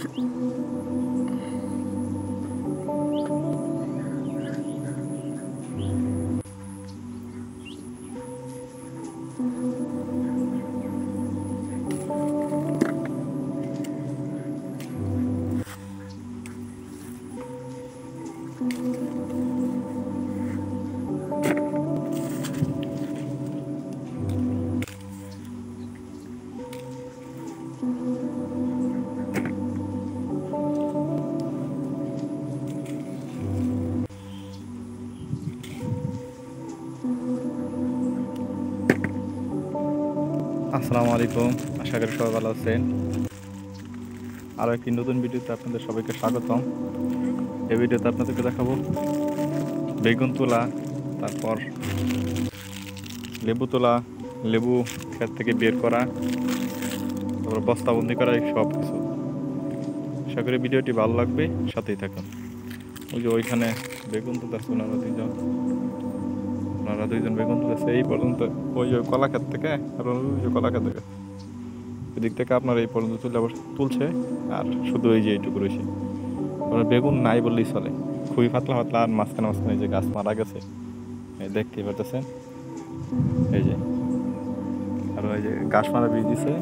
আসসালামু আলাইকুম, আশা করি সবাই ভালো আছেন। আরও একটি নতুন ভিডিওতে আপনাদের সবাইকে স্বাগতম। এই ভিডিওতে আপনাদেরকে দেখাবো বেগুন তোলা, তারপর লেবু তোলা, লেবু ক্ষেত থেকে বের করা, তারপর বস্তাবন্দি করা, সব কিছু। আশা করি ভিডিওটি ভালো লাগবে, সাথেই থাকুন। ওই যে ওইখানে বেগুন তুলতেছে ওনারা দুইজন বেগুন তুলেছে এই পর্যন্ত, ওই কলা ক্ষেত থেকে, আর ওই যে কলা ক্ষেত থেকে এদিক থেকে আপনার এই পর্যন্ত তুলছে, আর শুধু এই যে এইটুকু রয়েছে। ওরা বেগুন নাই বললেই চলে, খুবই পাতলা পাতলা, আর মাঝখানে মাঝখানে যে গাছ মারা গেছে দেখতেই পারতেছেন। এই যে আর ওই যে গাছ মারা বীজ দিছে,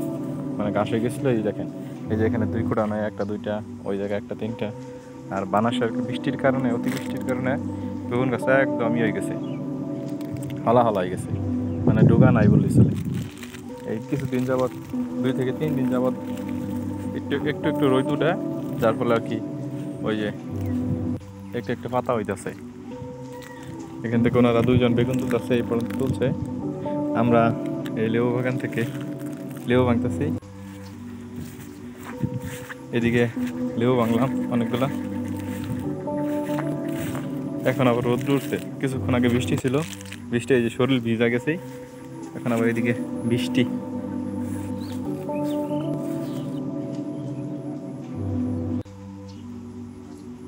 মানে গাছ হয়ে গেছিলো। এই দেখেন, এই যে এখানে 2 কোটা নয়, 1টা 2টা, ওই জায়গায় 1টা 3টা। আর বানাসের বৃষ্টির কারণে, অতিবৃষ্টির কারণে বেগুন গাছ একদমই হয়ে গেছে, হলা হলা হয়ে গেছে, মানে ডোগা নাই বললেই চলে। এই কিছুদিন যাবৎ, 2 থেকে 3 দিন যাবৎ একটু একটু একটু রোদ উঠে, যার ফলে আর কি ওই যে একটু একটু পাতা হইতেছে। এখান থেকে ওনারা দুইজন বেগুন তুলতেছে, এই পর্যন্ত তুলছে। আমরা এই লেবু বাগান থেকে লেবু ভাঙতেছি। এদিকে লেবু ভাঙলাম অনেকগুলা। এখন আবার রোদ উঠছে, কিছুক্ষণ আগে বৃষ্টি ছিল, বৃষ্টি এই যে শরীর ভিজা গেছে। এখন আবার এদিকে বৃষ্টি।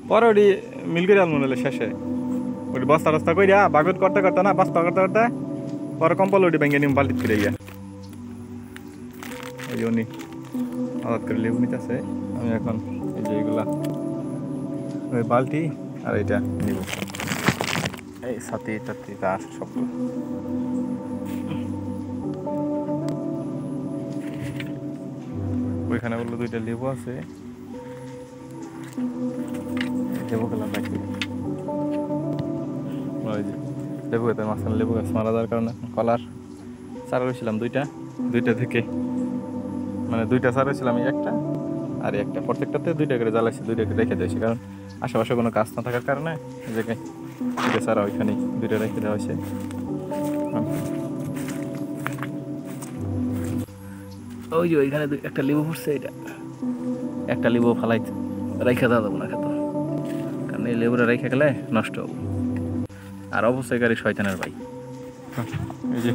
পরে ওটি মিল করে আলমোনালে শেষে ওটি বস্তা টস্তা কইরা বাগত করতে করতে না, বস্তা করতে করতে পরে কম্পল ওটি ভেঙে নিম বালতি করে গিয়া। এই উনি আলাদ করে লেবু নিতেছে। আমি এখন এই যে এইগুলা ওই বালতি আর এটা নিব, এই সাথে টাতি তার সবগুলো। ওইখানে বললো 2টা লেবু আছে, লেবু গেলাম রাখি। ওই যে লেবু গাছের মাঝখানে লেবু গাছ মারা যাওয়ার কারণে কলার চারা রয়েছিলাম 2টা থেকে, মানে 2টা চারা ছিলাম, এই একটা আর একটা, প্রত্যেকটাতে 2টা করে জ্বালাইছি, 2টা করে রেখে দিয়েছি, কারণ আশেপাশে কোনো গাছ না থাকার কারণে এই জায়গায় 2টা চারা ওইখানে 2টা রেখে দেওয়া হয়েছে। ওই যে ওইখানে একটা লেবু ফুটছে, এটা একটা লেবু ফালাই রেখে দেওয়া যাবো না খেত, কারণ এই লেবুটা রেখে গেলে নষ্ট হবো। আর অবশ্যই গাড়ি শয়তানের ভাই। এই যে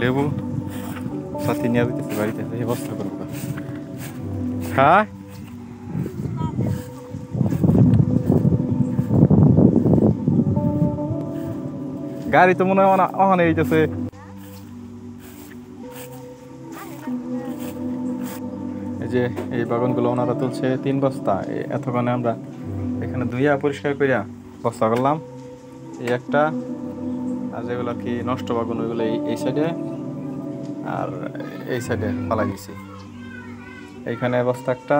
লেবু সাথে নিয়ে দিতেছে বাড়িতে, এই বস্তা করবো। হ্যাঁ, গাড়ি তো মনে হয় ওখানে এইতেছে। এই যে এই বাগানগুলো ওনারা তুলছে 3 বস্তা। এতক্ষণে আমরা এখানে ধুইয়া পরিষ্কার করিয়া বস্তা করলাম, এই একটা, আর যেগুলো কি নষ্ট বাগান ওইগুলো এই সাইডে, আর এই সাইডে ফালাই দিছি। এইখানে বস্তা একটা,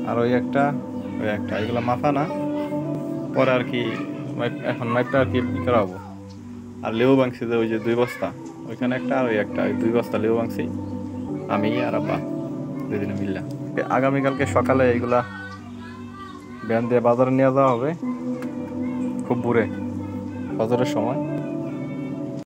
আর ওই একটা, ওই একটা, এগুলো মাথা না, পরে আর কি এখন মাইপটা আর কি করা হবো। আর লেবু ভাঙছি যে ওই যে 2 বস্তা, ওইখানে একটা আর ওই একটা, ওই 2 বস্তা লেবু ভাঙছি আমি আর আব্বা দুদিনে মিললাম। আগামীকালকে সকালে এইগুলা ভ্যান দিয়ে বাজারে নিয়ে যাওয়া হবে, খুব ভোরে, ফজরের সময়।